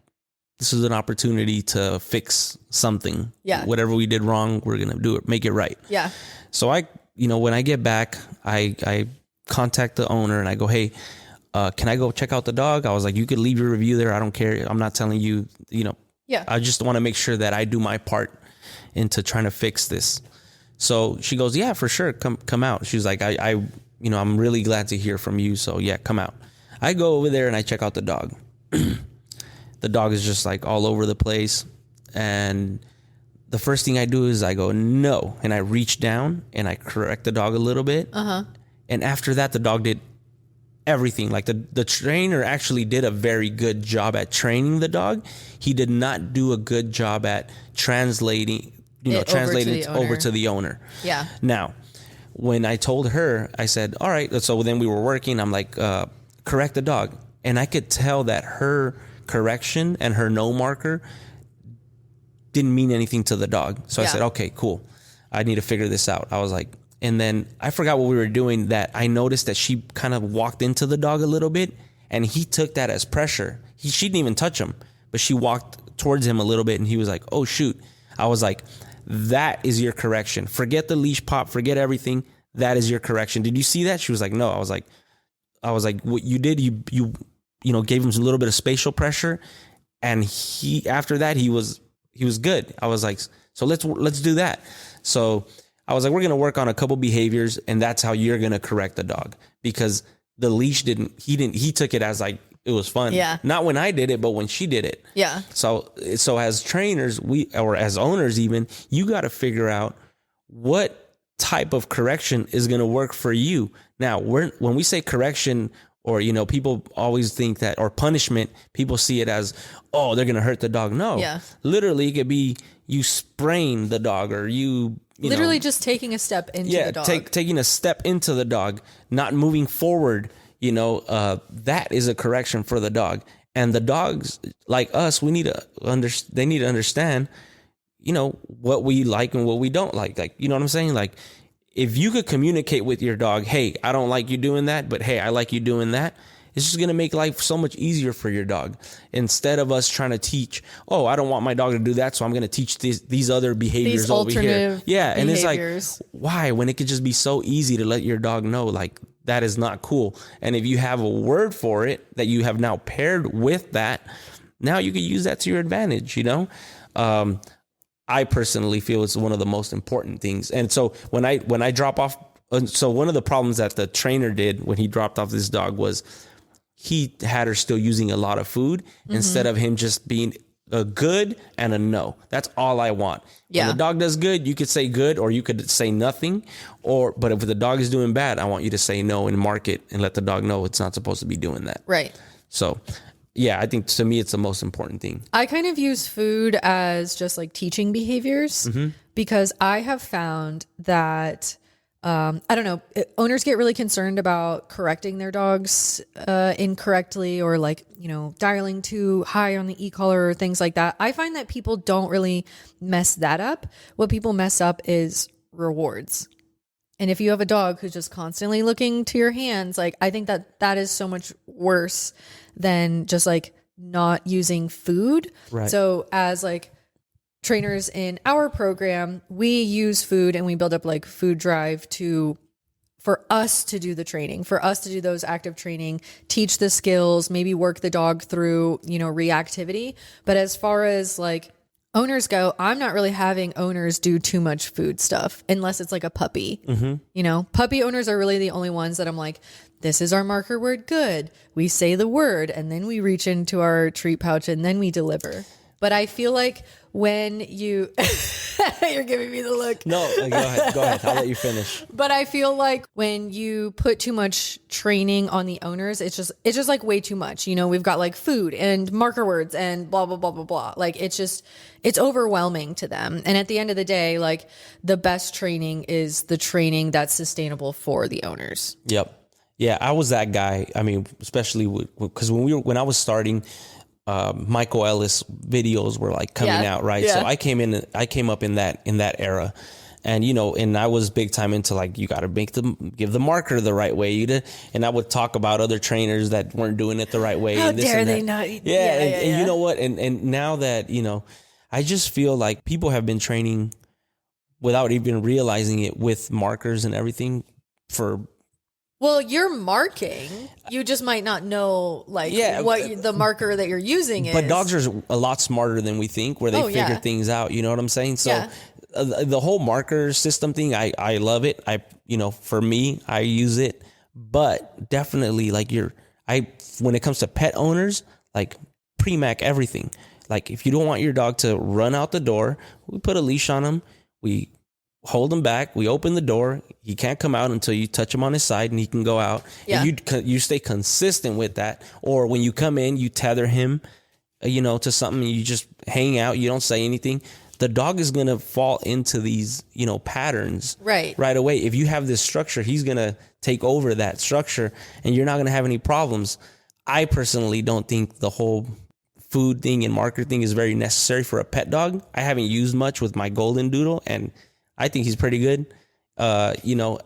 this is an opportunity to fix something. Yeah. Whatever we did wrong, we're going to do it, make it right. Yeah. So when I get back, I contact the owner and I go, hey, can I go check out the dog? I was like, you could leave your review there. I don't care. I'm not telling you, you know, yeah. I just want to make sure that I do my part into trying to fix this. So she goes, yeah, for sure. Come out. She's like, I'm really glad to hear from you. So yeah, come out. I go over there and I check out the dog. The dog is just like all over the place. And the first thing I do is I go, no. And I reach down and I correct the dog a little bit. Uh-huh. And after that, the dog did everything. Like the trainer actually did a very good job at training the dog. He did not do a good job at translating it over to the owner. Yeah. Now, when I told her, I said, all right. So then we were working. I'm like, correct the dog. And I could tell that her correction and her no marker didn't mean anything to the dog. So I said, okay, cool. I need to figure this out. I was like, And then I forgot what we were doing, that I noticed that she kind of walked into the dog a little bit, and he took that as pressure. She didn't even touch him, but she walked towards him a little bit, and he was like, oh, shoot. I was like, that is your correction. Forget the leash pop. Forget everything. That is your correction. Did you see that? She was like, no. I was like, what you did, you gave him a little bit of spatial pressure. And after that, he was good. I was like, so let's do that. So I was like, we're going to work on a couple behaviors, and that's how you're going to correct the dog, because the leash he took it as like, it was fun. Yeah. Not when I did it, but when she did it. Yeah. So as trainers, or as owners even, you got to figure out what type of correction is going to work for you. Now, when we say correction, or, people always think that, or punishment, people see it as, oh, they're going to hurt the dog. No, literally it could be you sprain the dog, or you literally just taking a step into the dog. Taking a step into the dog, not moving forward. That is a correction for the dog. And the dogs, like us, they need to understand, what we like and what we don't like. Like, you know what I'm saying? Like, if you could communicate with your dog, hey, I don't like you doing that, but hey, I like you doing that, it's just going to make life so much easier for your dog. Instead of us trying to teach, oh, I don't want my dog to do that, so I'm going to teach these other behaviors over here. Yeah, and it's like, why? When it could just be so easy to let your dog know, like, that is not cool. And if you have a word for it that you have now paired with that, now you can use that to your advantage, I personally feel it's one of the most important things. And so when I drop off, so one of the problems that the trainer did when he dropped off this dog was he had her still using a lot of food, instead of him just being a good and a no. That's all I want. Yeah. When the dog does good, you could say good, or you could say nothing. But if the dog is doing bad, I want you to say no and mark it and let the dog know it's not supposed to be doing that. Right. So yeah, I think to me, it's the most important thing. I kind of use food as just like teaching behaviors, because I have found that, I don't know, owners get really concerned about correcting their dogs incorrectly, or like, dialing too high on the e-collar or things like that. I find that people don't really mess that up. What people mess up is rewards. And if you have a dog who's just constantly looking to your hands, like, I think that is so much worse than just like not using food. Right. So as like trainers in our program, we use food, and we build up like food drive for us to do the training, for us to do those active training, teach the skills, maybe work the dog through, reactivity. But as far as like owners go, I'm not really having owners do too much food stuff unless it's like a puppy. Puppy owners are really the only ones that I'm like, this is our marker word, good. We say the word, and then we reach into our treat pouch, and then we deliver. But I feel like when you, you're giving me the look. No, go ahead. I'll let you finish. But I feel like when you put too much training on the owners, it's just like way too much. We've got like food and marker words and blah, blah, blah, blah, blah. Like, it's overwhelming to them. And at the end of the day, like, the best training is the training that's sustainable for the owners. Yep. Yeah, I was that guy. I mean, especially because when I was starting, Michael Ellis videos were like coming out, right? Yeah. So I came up in that era, and and I was big time into like, you got to give the marker the right way. And I would talk about other trainers that weren't doing it the right way. How and this dare and they not? Yeah, and you know what? And now that I just feel like people have been training without even realizing it with markers and everything for. Well, you're marking. You just might not know what the marker that you're using is. But dogs are a lot smarter than we think, where they figure things out. You know what I'm saying? So the whole marker system thing, I love it. For me, I use it. But definitely, like, when it comes to pet owners, like, pre-mac everything. Like, if you don't want your dog to run out the door, we put a leash on him. We hold him back. We open the door. He can't come out until you touch him on his side, and he can go out. Yeah. And you stay consistent with that. Or when you come in, you tether him, to something, and you just hang out. You don't say anything. The dog is going to fall into these, patterns right away. If you have this structure, he's going to take over that structure, and you're not going to have any problems. I personally don't think the whole food thing and marker thing is very necessary for a pet dog. I haven't used much with my golden doodle, and I think he's pretty good. you know,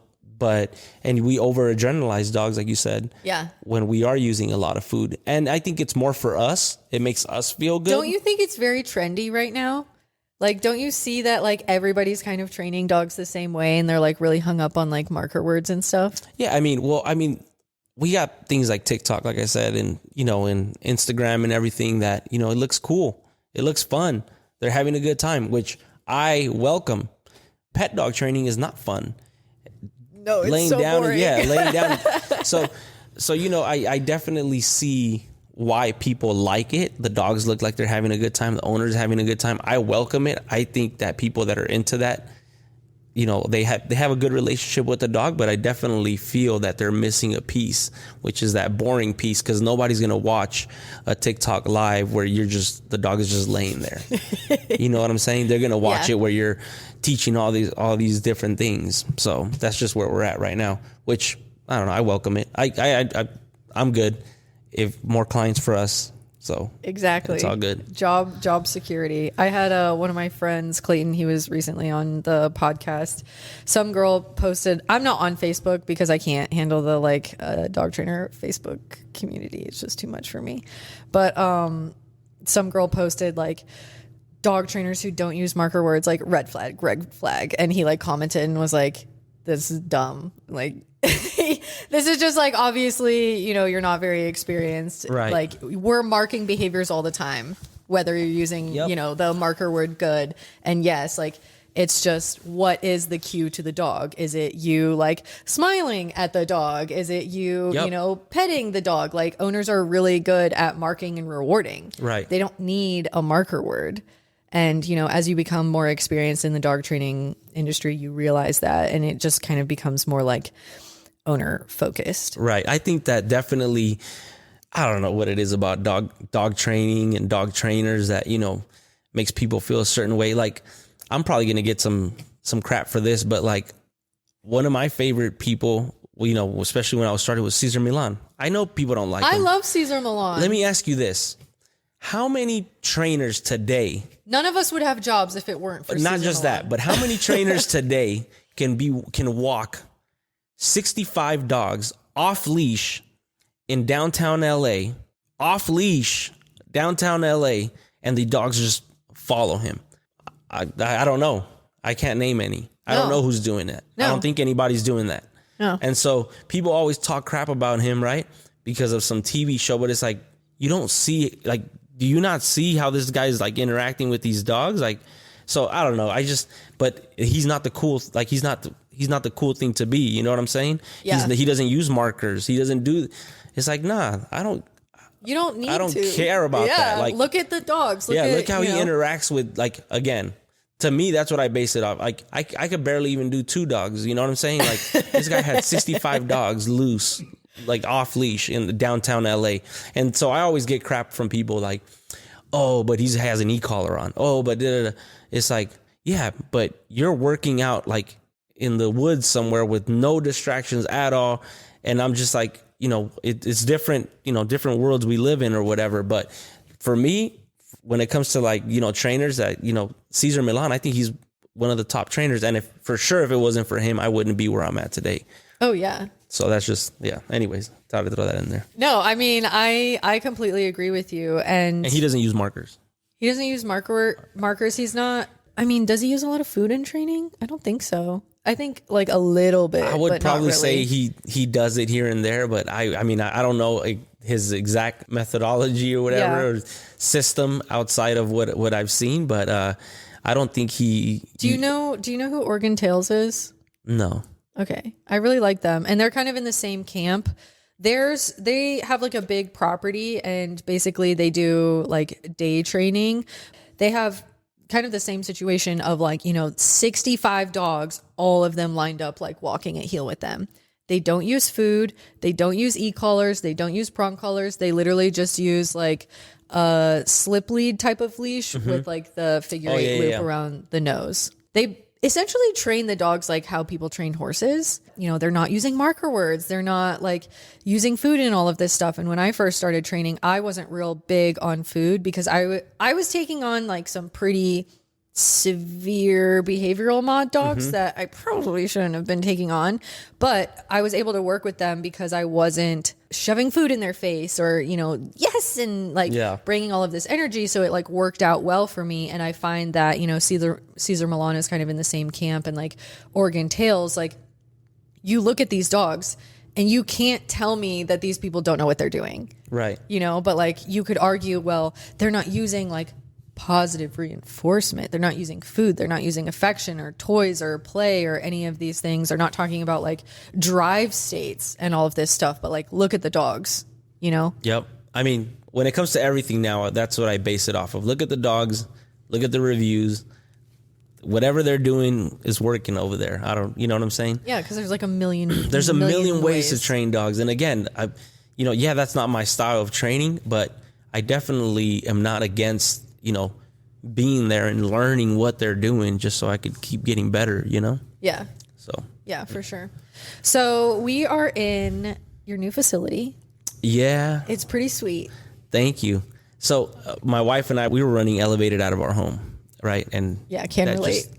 and we over adrenalize dogs, like you said. Yeah. When we are using a lot of food. And I think it's more for us. It makes us feel good. Don't you think it's very trendy right now? Like, don't you see that like everybody's kind of training dogs the same way and they're like really hung up on like marker words and stuff? Yeah. I mean, we got things like TikTok, like I said, and, you know, and Instagram and everything that, you know, it looks cool. It looks fun. They're having a good time, which I welcome. Pet dog training is not fun. No, it's so boring. Laying down. So, you know, I definitely see why people like it. The dogs look like they're having a good time. The owner's having a good time. I welcome it. I think that people that are into that, you know, they have a good relationship with the dog, but I definitely feel that they're missing a piece, which is that boring piece, because nobody's going to watch a TikTok live where the dog is just laying there. You know what I'm saying? They're going to watch it where you're teaching all these different things. So that's just where we're at right now, which I don't know. I welcome it. I'm good. If more clients for us. So exactly, it's all good. Job security. I had one of my friends, Clayton. He was recently on the podcast. Some girl posted. I'm not on Facebook because I can't handle the like dog trainer Facebook community. It's just too much for me. But some girl posted like dog trainers who don't use marker words, like red flag, and he like commented and was like, "This is dumb." Like. This is just like, obviously, you know, you're not very experienced. Right. Like, we're marking behaviors all the time, whether you're using, you know, the marker word good. And yes, like, it's just, what is the cue to the dog? Is it you like smiling at the dog? Is it you, you know, petting the dog? Like, owners are really good at marking and rewarding. Right. They don't need a marker word. And, you know, as you become more experienced in the dog training industry, you realize that, and it just kind of becomes more like owner focused. Right. I think that definitely, I don't know what it is about dog training and dog trainers that, you know, makes people feel a certain way. Like, I'm probably going to get some crap for this, but like, one of my favorite people, you know, especially when I was started, was Cesar Millan. I know people don't like him. I love Cesar Millan. Let me ask you this. How many trainers today? None of us would have jobs if it weren't for not Cesar just Millan. that, but how many trainers today can walk 65 dogs off leash in downtown LA, and the dogs just follow him? I don't know. I can't name any. I don't know who's doing that. No. I don't think anybody's doing that. No. And so people always talk crap about him, right? Because of some TV show, but it's like, you don't see, like, do you not see how this guy is like interacting with these dogs? Like, so I don't know. But he's not the cool, like, he's not the cool thing to be. You know what I'm saying? Yeah. He doesn't use markers. He doesn't do, it's like, nah, you don't need to. I don't care about that. Like, look at the dogs. Look how he interacts with, like, again, to me, that's what I base it off. Like, I could barely even do 2 dogs. You know what I'm saying? Like, this guy had 65 dogs loose, like off leash in the downtown LA. And so I always get crap from people like, oh, but he has an e-collar on. Oh, but it's like, yeah, but you're working out like in the woods somewhere with no distractions at all. And I'm just like, you know, it's different, you know, different worlds we live in or whatever. But for me, when it comes to like, you know, trainers that, you know, Cesar Millan, I think he's one of the top trainers. And if it wasn't for him, I wouldn't be where I'm at today. Oh, yeah. So that's just, yeah. Anyways, thought I'd throw that in there. No, I mean, I completely agree with you. And he doesn't use markers. He doesn't use markers. He's not, I mean, does he use a lot of food in training? I don't think so. I think like a little bit. I would but probably not really. say he does it here and there, but I mean, I don't know his exact methodology or whatever, or system outside of what I've seen, but I don't think he. Do you know who Oregon Tails is? No. Okay. I really like them. And they're kind of in the same camp. They have like a big property, and basically they do like day training. They have kind of the same situation of like, you know, 65 dogs, all of them lined up, like walking at heel with them. They don't use food. They don't use e-collars. They don't use prong collars. They literally just use like a slip lead type of leash with like the figure eight loop around the nose. They essentially train the dogs like how people train horses. You know, they're not using marker words. They're not like using food and all of this stuff. And when I first started training, I wasn't real big on food because I was taking on like some pretty severe behavioral mod dogs that I probably shouldn't have been taking on, but I was able to work with them because I wasn't shoving food in their face or, yes, and like bringing all of this energy. So it like worked out well for me. And I find that, Caesar Milan is kind of in the same camp, and like Oregon Tails, like you look at these dogs and you can't tell me that these people don't know what they're doing. Right. But like you could argue, well, they're not using like positive reinforcement. They're not using food. They're not using affection or toys or play or any of these things. They're not talking about like drive states and all of this stuff, but like look at the dogs, Yep. I mean, when it comes to everything now, that's what I base it off of. Look at the dogs, look at the reviews. Whatever they're doing is working over there. You know what I'm saying? Yeah, because there's like a million. There's a million ways to train dogs. And again, that's not my style of training, but I definitely am not against being there and learning what they're doing just so I could keep getting better, Yeah. So. Yeah, for sure. So we are in your new facility. Yeah. It's pretty sweet. Thank you. So my wife and I, we were running Elevated out of our home, right? And yeah, I can relate.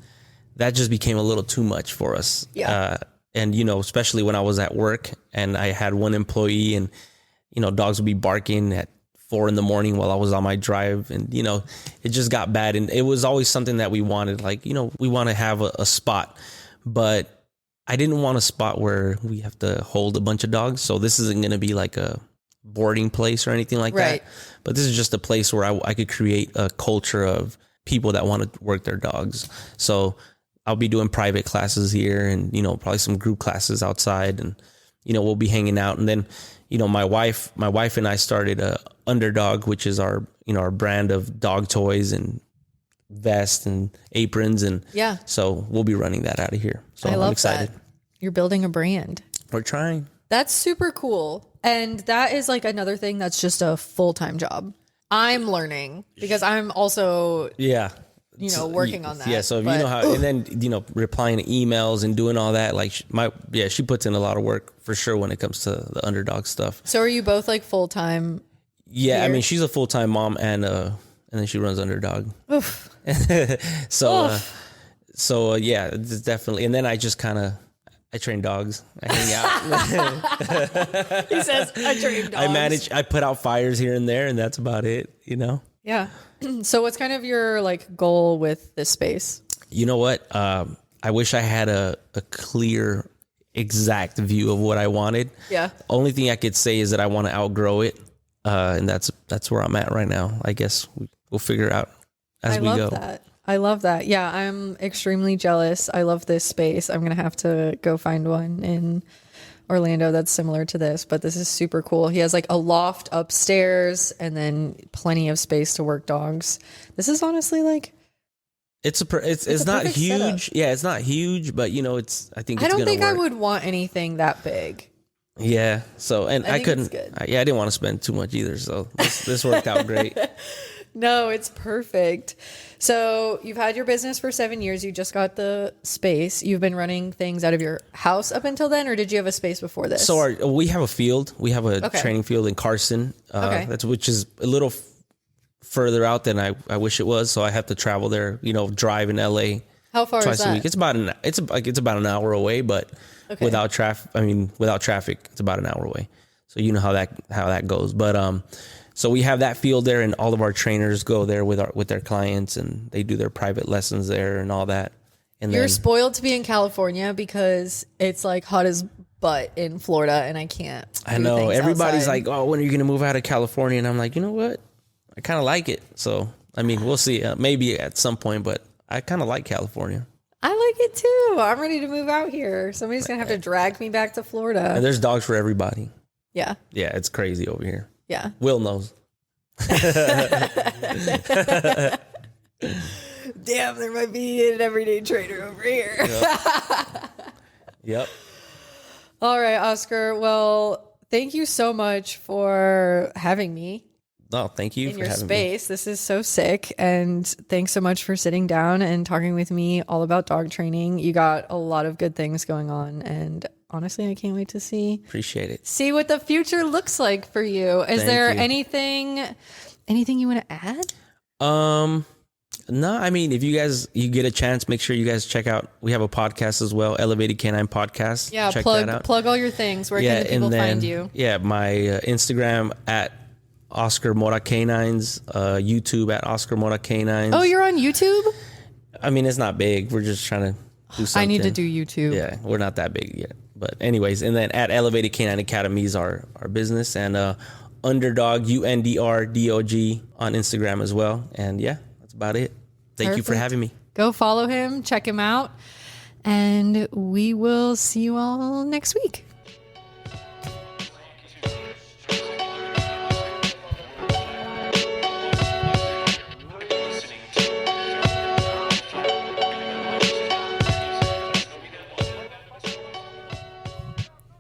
That just became a little too much for us. Yeah. And, especially when I was at work and I had one employee and, dogs would be barking at 4 a.m. while I was on my drive, and it just got bad. And it was always something that we wanted, like we want to have a spot, but I didn't want a spot where we have to hold a bunch of dogs. So this isn't going to be like a boarding place or anything like that, but this is just a place where I could create a culture of people that want to work their dogs. So I'll be doing private classes here and probably some group classes outside, and we'll be hanging out. And then my wife and I started Underdog, which is our brand of dog toys and vests and aprons, and so we'll be running that out of here. So I'm excited. That. You're building a brand. We're trying. That's super cool. And that is like another thing that's just a full-time job. I'm learning because I'm also working on that. Yeah, so if you know how, and then replying to emails and doing all that, like she puts in a lot of work for sure when it comes to the Underdog stuff. So are you both like full-time? Yeah, here? I mean, she's a full-time mom and then she runs Underdog. Oof. So yeah, it's definitely. And then I just I train dogs. I hang out. He says, I train dogs. I put out fires here and there, and that's about it, Yeah. So what's kind of your like goal with this space? You know what? I wish I had a clear, exact view of what I wanted. Yeah. Only thing I could say is that I want to outgrow it. And that's where I'm at right now. I guess we'll figure it out as we go. I love that. Yeah, I'm extremely jealous. I love this space. I'm going to have to go find one in Orlando that's similar to this, but this is super cool. He has like a loft upstairs and then plenty of space to work dogs. This is honestly like it's not huge. Setup. Yeah, it's not huge, but I think it's I don't think I would want anything that big. Yeah. So, and I couldn't, I didn't want to spend too much either. So this worked out great. No, it's perfect. So you've had your business for 7 years. You just got the space. You've been running things out of your house up until then, or did you have a space before this? So we have a field. We have a training field in Carson. Which is a little further out than I wish it was. So I have to travel there, drive in LA. How far twice is that? a week. It's about an hour away, but without traffic, it's about an hour away. So you know how that goes. But so we have that field there, and all of our trainers go there with their clients, and they do their private lessons there and all that. And you're spoiled to be in California because it's like hot as butt in Florida, and I can't. I know everybody's like, "Oh, when are you going to move out of California?" And I'm like, you know what? I kind of like it. So I mean, we'll see. Maybe at some point, but I kind of like California. I like it too. I'm ready to move out here. Somebody's going to have to drag me back to Florida. And there's dogs for everybody. Yeah. Yeah, it's crazy over here. Yeah. Will knows. Damn, there might be an everyday trainer over here. Yep. All right, Oscar. Well, thank you so much for having me. Oh, thank you in your space. This is so sick. And thanks so much for sitting down and talking with me all about dog training. You got a lot of good things going on. And honestly, I can't wait to see what the future looks like for you. Is there anything you want to add? No, I mean, if you get a chance, make sure you guys check out. We have a podcast as well, Elevated Canine Podcast. Yeah, check that out. plug all your things. Where can the people find you? Yeah, my Instagram at Oscar Mora Canines, YouTube at Oscar Mora Canines. Oh, you're on YouTube? I mean, it's not big. We're just trying to do something. I need to do YouTube. Yeah, we're not that big yet. But anyways, and then at Elevated Canine Academy is our business, and Underdog, UNDRDOG on Instagram as well. And yeah, that's about it. Thank you for having me. Go follow him, check him out, and we will see you all next week.